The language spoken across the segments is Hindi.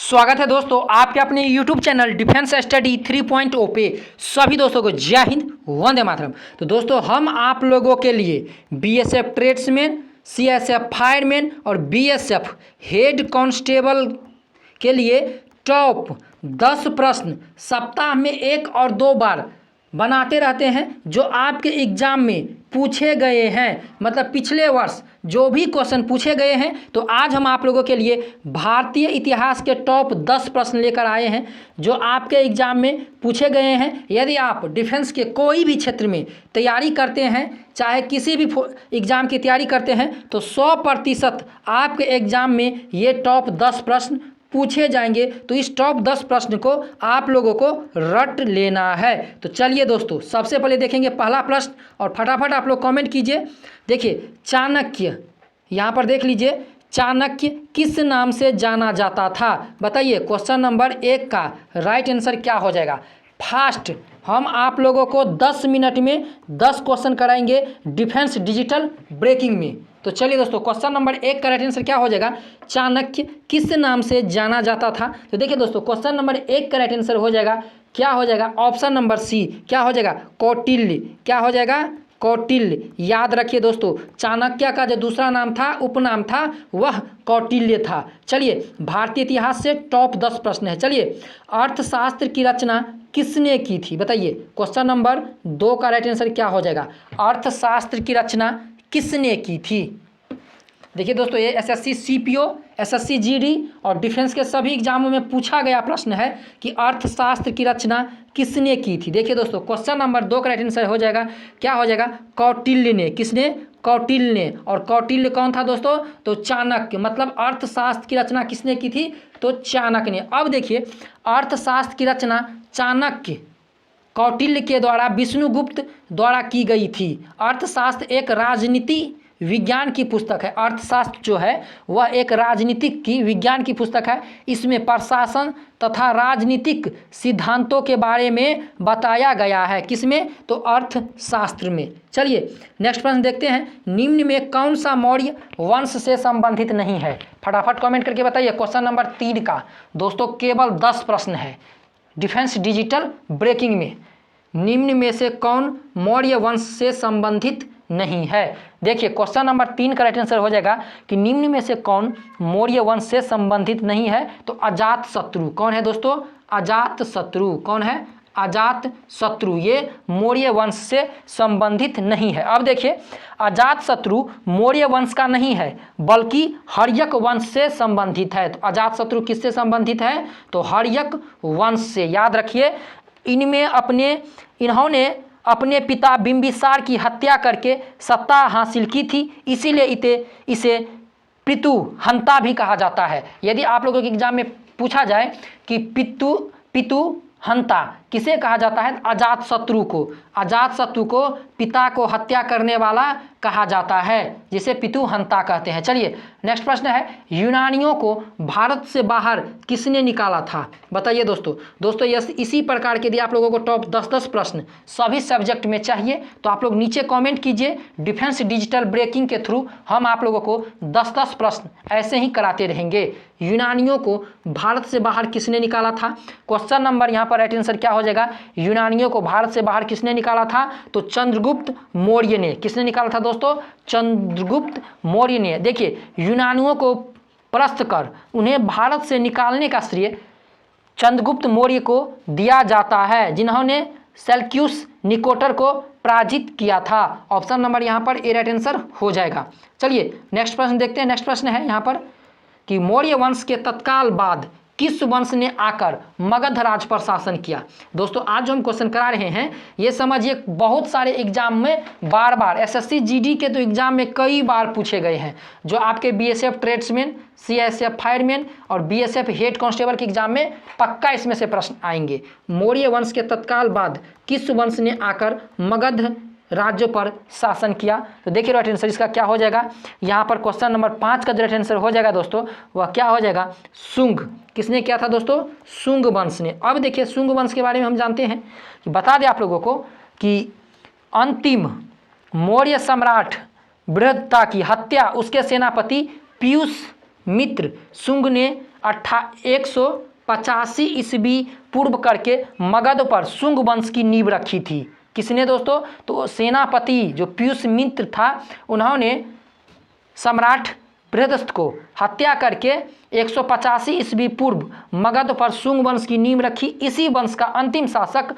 स्वागत है दोस्तों आपके अपने YouTube चैनल डिफेंस स्टडी 3.0 पे सभी दोस्तों को जय हिंद वंदे मातरम। तो दोस्तों हम आप लोगों के लिए बीएसएफ ट्रेड्समैन, सीएसएफ फायरमैन और बीएसएफ हेड कांस्टेबल के लिए टॉप 10 प्रश्न सप्ताह में 1 और 2 बार बनाते रहते हैं जो आपके एग्ज़ाम में पूछे गए हैं। मतलब पिछले वर्ष जो भी क्वेश्चन पूछे गए हैं, तो आज हम आप लोगों के लिए भारतीय इतिहास के टॉप 10 प्रश्न लेकर आए हैं जो आपके एग्ज़ाम में पूछे गए हैं। यदि आप डिफेंस के कोई भी क्षेत्र में तैयारी करते हैं, चाहे किसी भी एग्ज़ाम की तैयारी करते हैं, तो 100% आपके एग्ज़ाम में ये टॉप 10 प्रश्न पूछे जाएंगे। तो इस टॉप 10 प्रश्न को आप लोगों को रट लेना है। तो चलिए दोस्तों, सबसे पहले देखेंगे पहला प्रश्न और फटाफट आप लोग कमेंट कीजिए। देखिए, चाणक्य, यहाँ पर देख लीजिए, चाणक्य किस नाम से जाना जाता था? बताइए। क्वेश्चन नंबर 1 का राइट आंसर क्या हो जाएगा? फास्ट। हम आप लोगों को 10 मिनट में 10 क्वेश्चन कराएंगे डिफेंस डिजिटल ब्रेकिंग में। तो चलिए दोस्तों, क्वेश्चन नंबर 1 का राइट आंसर क्या हो जाएगा? चाणक्य किस नाम से जाना जाता था? तो देखिए दोस्तों, क्वेश्चन नंबर 1 का राइट आंसर हो जाएगा, क्या हो जाएगा? ऑप्शन नंबर सी, क्या हो जाएगा? कौटिल्य। क्या हो जाएगा? कौटिल्य। याद रखिए दोस्तों, चाणक्य का जो दूसरा नाम था, उपनाम था, वह कौटिल्य था। चलिए, भारतीय इतिहास से टॉप 10 प्रश्न है। चलिए, अर्थशास्त्र की रचना किसने की थी? बताइए। क्वेश्चन नंबर 2 का राइट आंसर क्या हो जाएगा? अर्थशास्त्र की रचना किसने की थी? देखिए दोस्तों, ये एसएससी सीपीओ, एसएससी जीडी और डिफेंस के सभी एग्जामों में पूछा गया प्रश्न है कि अर्थशास्त्र की रचना किसने की थी। देखिए दोस्तों, क्वेश्चन नंबर 2 का राइट आंसर हो जाएगा, क्या हो जाएगा? कौटिल्य ने। किसने? कौटिल्य ने। और कौटिल्य कौन था दोस्तों? तो चाणक्य। मतलब अर्थशास्त्र की रचना किसने की थी? तो चाणक्य ने। अब देखिए, अर्थशास्त्र की रचना चाणक्य, कौटिल्य के द्वारा, विष्णुगुप्त द्वारा की गई थी। अर्थशास्त्र एक राजनीति विज्ञान की पुस्तक है। अर्थशास्त्र जो है वह एक राजनीतिक की विज्ञान की पुस्तक है। इसमें प्रशासन तथा राजनीतिक सिद्धांतों के बारे में बताया गया है। किसमें? तो अर्थशास्त्र में। चलिए नेक्स्ट प्रश्न देखते हैं। निम्न में कौन सा मौर्य वंश से संबंधित नहीं है? फटाफट कमेंट करके बताइए। क्वेश्चन नंबर 3 का दोस्तों केवल 10 प्रश्न है डिफेंस डिजिटल ब्रेकिंग में। निम्न में से कौन मौर्य वंश से संबंधित नहीं है? देखिए, क्वेश्चन नंबर 3 का राइट आंसर हो जाएगा कि निम्न में से कौन मौर्य वंश से संबंधित नहीं है? तो अजात शत्रु। कौन है दोस्तों? अजात शत्रु। कौन है? अजात शत्रु। ये मौर्य वंश से संबंधित नहीं है। अब देखिए, अजात शत्रु मौर्य वंश का नहीं है बल्कि हर्यक वंश से संबंधित है। तो अजात शत्रु किससे संबंधित है? तो हर्यक वंश से। याद रखिए, इन्होंने अपने पिता बिंबिसार की हत्या करके सत्ता हासिल की थी, इसीलिए इसे पितुहंता भी कहा जाता है। यदि आप लोगों के एग्जाम में पूछा जाए कि पितुहंता किसे कहा जाता है? अजात शत्रु को। अजात शत्रु को पिता को हत्या करने वाला कहा जाता है, जिसे पितुहंता कहते हैं। चलिए नेक्स्ट प्रश्न है, यूनानियों को भारत से बाहर किसने निकाला था? बताइए दोस्तों इसी प्रकार के यदि आप लोगों को टॉप 10 प्रश्न सभी सब्जेक्ट में चाहिए तो आप लोग नीचे कमेंट कीजिए। डिफेंस डिजिटल ब्रेकिंग के थ्रू हम आप लोगों को 10 प्रश्न ऐसे ही कराते रहेंगे। यूनानियों को भारत से बाहर किसने निकाला था? क्वेश्चन नंबर यहाँ पर राइट आंसर क्या हो जाएगा? यूनानियों को भारत से बाहर किसने निकाला था? तो चंद्रगुप्त मौर्य ने। किसने निकाला था दोस्तों? चंद्रगुप्त मौर्य ने। देखिए, यूनानियों को परास्त कर उन्हें भारत से निकालने का श्रेय चंद्रगुप्त मौर्य को दिया जाता है, जिन्होंने सेल्यूकस निकोटर को पराजित किया था। ऑप्शन नंबर यहाँ पर ए राइट आंसर हो जाएगा। चलिए नेक्स्ट प्रश्न देखते हैं। नेक्स्ट प्रश्न है यहाँ पर कि मौर्य वंश के तत्काल बाद किस वंश ने आकर मगध राज पर शासन किया? दोस्तों आज जो हम क्वेश्चन करा रहे हैं, ये समझिए बहुत सारे एग्जाम में बार बार, एसएससी जीडी के तो एग्जाम में कई बार पूछे गए हैं, जो आपके बीएसएफ ट्रेड्समैन, सीएसएफ फायरमैन और बीएसएफ हेड कांस्टेबल के एग्जाम में पक्का इसमें से प्रश्न आएंगे। मौर्य वंश के तत्काल बाद किस वंश ने आकर मगध राज्यों पर शासन किया? तो देखिए राइट आंसर इसका क्या हो जाएगा? यहाँ पर क्वेश्चन नंबर 5 का जो राइट आंसर हो जाएगा दोस्तों, वह क्या हो जाएगा? शुंग। किसने किया था दोस्तों? शुंग वंश ने। अब देखिए, शुंग वंश के बारे में हम जानते हैं कि बता दें आप लोगों को कि अंतिम मौर्य सम्राट बृहद्रथा की हत्या उसके सेनापति पीयूष मित्र शुंग ने 185 ईस्वी पूर्व करके मगध पर शुंग वंश की नींव रखी थी। किसने दोस्तों? तो सेनापति जो पीयूष मित्र था, उन्होंने सम्राट बृहदस्थ को हत्या करके 185 ईस्वी पूर्व मगध पर शुंग वंश की नींव रखी। इसी वंश का अंतिम शासक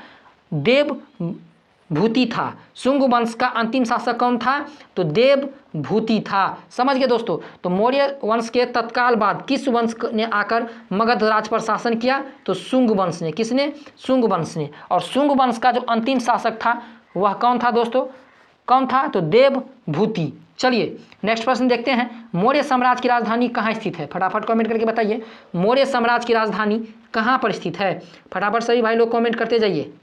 देवभूति था। शुंग वंश का अंतिम शासक कौन था? तो देवभूति था। समझ गए दोस्तों? तो मौर्य वंश के तत्काल बाद किस वंश ने आकर मगध राज पर शासन किया? तो शुंग वंश ने। किसने? शुंग वंश ने। और शुंग वंश का जो अंतिम शासक था वह कौन था दोस्तों? कौन था? तो देवभूति। चलिए नेक्स्ट प्रश्न देखते हैं। मौर्य साम्राज्य की राजधानी कहाँ स्थित है? फटाफट कमेंट करके बताइए, मौर्य साम्राज्य की राजधानी कहाँ पर स्थित है? फटाफट सभी भाई लोग कमेंट करते जाइए।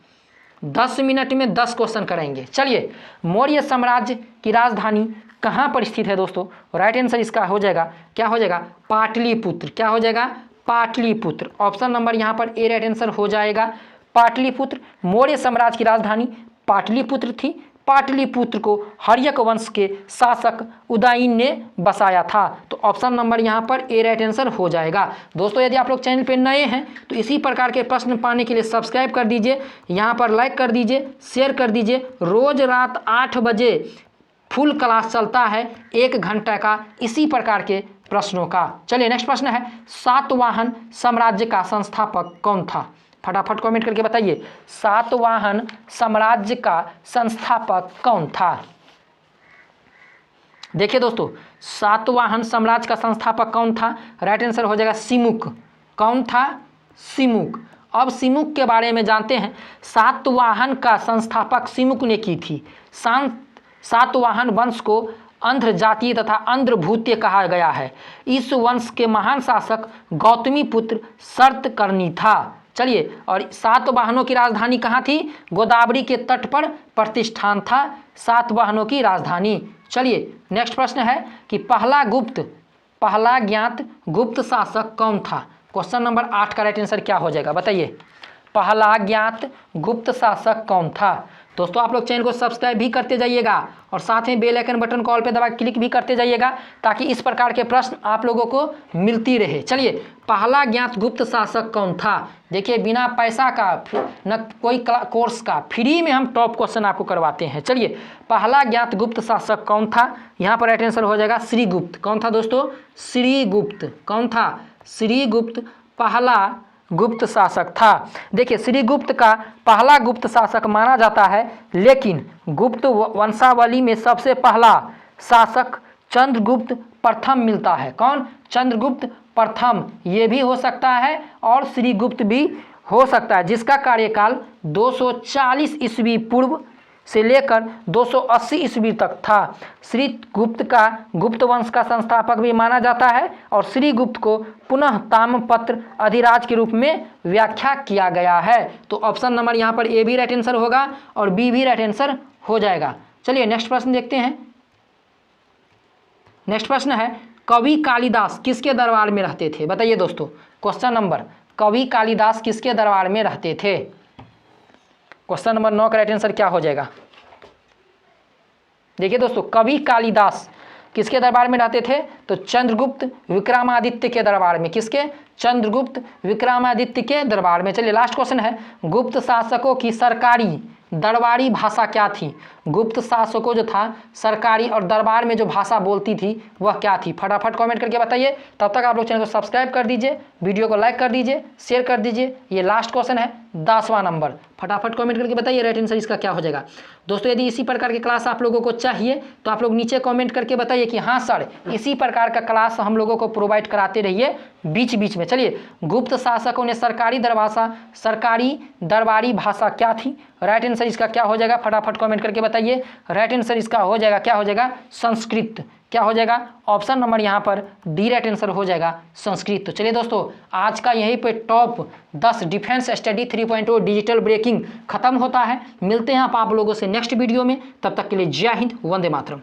10 मिनट में 10 क्वेश्चन कराएंगे। चलिए, मौर्य साम्राज्य की राजधानी कहाँ पर स्थित है दोस्तों? राइट आंसर इसका हो जाएगा, क्या हो जाएगा? पाटलिपुत्र। क्या हो जाएगा? पाटलिपुत्र। ऑप्शन नंबर यहाँ पर ए राइट आंसर हो जाएगा, पाटलिपुत्र। मौर्य साम्राज्य की राजधानी पाटलिपुत्र थी। पाटलिपुत्र को हर्यक वंश के शासक उदयन ने बसाया था। तो ऑप्शन नंबर यहाँ पर ए राइट आंसर हो जाएगा। दोस्तों यदि आप लोग चैनल पे नए हैं तो इसी प्रकार के प्रश्न पाने के लिए सब्सक्राइब कर दीजिए, यहाँ पर लाइक कर दीजिए, शेयर कर दीजिए। रोज रात 8 बजे फुल क्लास चलता है 1 घंटा का इसी प्रकार के प्रश्नों का। चलिए नेक्स्ट प्रश्न है, सातवाहन साम्राज्य का संस्थापक कौन था? फटाफट कमेंट करके बताइए, सातवाहन साम्राज्य का संस्थापक कौन था? देखिए दोस्तों, सातवाहन साम्राज्य का संस्थापक कौन था? राइट आंसर हो जाएगा सिमुक। कौन था? सिमुक। अब सिमुक के बारे में जानते हैं। सातवाहन का संस्थापक सिमुक ने की थी। सातवाहन वंश को अंध्र जातीय तथा अंध्रभूत्य कहा गया है। इस वंश के महान शासक गौतमी पुत्र शर्तकर्णी था। चलिए, और सातवाहनों की राजधानी कहाँ थी? गोदावरी के तट पर प्रतिष्ठान था सातवाहनों की राजधानी। चलिए नेक्स्ट प्रश्न है कि पहला ज्ञात गुप्त शासक कौन था? क्वेश्चन नंबर 8 का राइट आंसर क्या हो जाएगा बताइए? पहला ज्ञात गुप्त शासक कौन था? दोस्तों आप लोग चैनल को सब्सक्राइब भी करते जाइएगा और साथ में बेल आइकन बटन कॉल पे दबा क्लिक भी करते जाइएगा ताकि इस प्रकार के प्रश्न आप लोगों को मिलती रहे। चलिए, पहला ज्ञात गुप्त शासक कौन था? देखिए, बिना पैसा का न कोई कोर्स का फ्री में हम टॉप क्वेश्चन आपको करवाते हैं। चलिए, पहला ज्ञात गुप्त शासक कौन था? यहाँ पर राइट आंसर हो जाएगा श्रीगुप्त। कौन था दोस्तों? श्रीगुप्त। कौन था? श्रीगुप्त पहला गुप्त शासक था। देखिए, श्रीगुप्त का पहला गुप्त शासक माना जाता है, लेकिन गुप्त वंशावली में सबसे पहला शासक चंद्रगुप्त प्रथम मिलता है। कौन? चंद्रगुप्त प्रथम। ये भी हो सकता है और श्रीगुप्त भी हो सकता है, जिसका कार्यकाल 240 ईस्वी पूर्व से लेकर 280 ईस्वी तक था। श्रीगुप्त का गुप्त वंश का संस्थापक भी माना जाता है और श्रीगुप्त को पुनः ताम्रपत्र अधिराज के रूप में व्याख्या किया गया है। तो ऑप्शन नंबर यहाँ पर ए भी राइट आंसर होगा और बी भी राइट आंसर हो जाएगा। चलिए नेक्स्ट प्रश्न देखते हैं। नेक्स्ट प्रश्न है, कवि कालिदास किसके दरबार में रहते थे? बताइए दोस्तों, क्वेश्चन नंबर, कवि कालिदास किसके दरबार में रहते थे? क्वेश्चन नंबर 9 का राइट आंसर क्या हो जाएगा? देखिए दोस्तों, कवि कालिदास किसके दरबार में रहते थे? तो चंद्रगुप्त विक्रमादित्य के दरबार में। किसके? चंद्रगुप्त विक्रमादित्य के दरबार में। चलिए लास्ट क्वेश्चन है, गुप्त शासकों की सरकारी दरबारी भाषा क्या थी? गुप्त शासकों जो था सरकारी और दरबार में जो भाषा बोलती थी वह क्या थी? फटाफट कमेंट करके बताइए। तब तक आप लोग चैनल को सब्सक्राइब कर दीजिए, वीडियो को लाइक कर दीजिए, शेयर कर दीजिए। ये लास्ट क्वेश्चन है 10वां नंबर। फटाफट कमेंट करके बताइए राइट आंसर इसका क्या हो जाएगा। दोस्तों यदि इसी प्रकार की क्लास आप लोगों को चाहिए तो आप लोग नीचे कमेंट करके बताइए कि हाँ सर, इसी प्रकार का क्लास हम लोगों को प्रोवाइड कराते रहिए बीच बीच में। चलिए, गुप्त शासकों ने सरकारी दरबारी भाषा क्या थी? राइट आंसर इसका क्या हो जाएगा? फटाफट कमेंट करके बताइए। राइट आंसर इसका हो जाएगा, क्या हो जाएगा? संस्कृत। क्या हो जाएगा? ऑप्शन नंबर यहाँ पर डी राइट आंसर हो जाएगा, संस्कृत। तो चलिए दोस्तों, आज का यहीं पे top 10 defence study 3.0 digital breaking खत्म होता है। मिलते हैं आप लोगों से नेक्स्ट वीडियो में। तब तक के लिए जय हिंद, वंदे मातरम।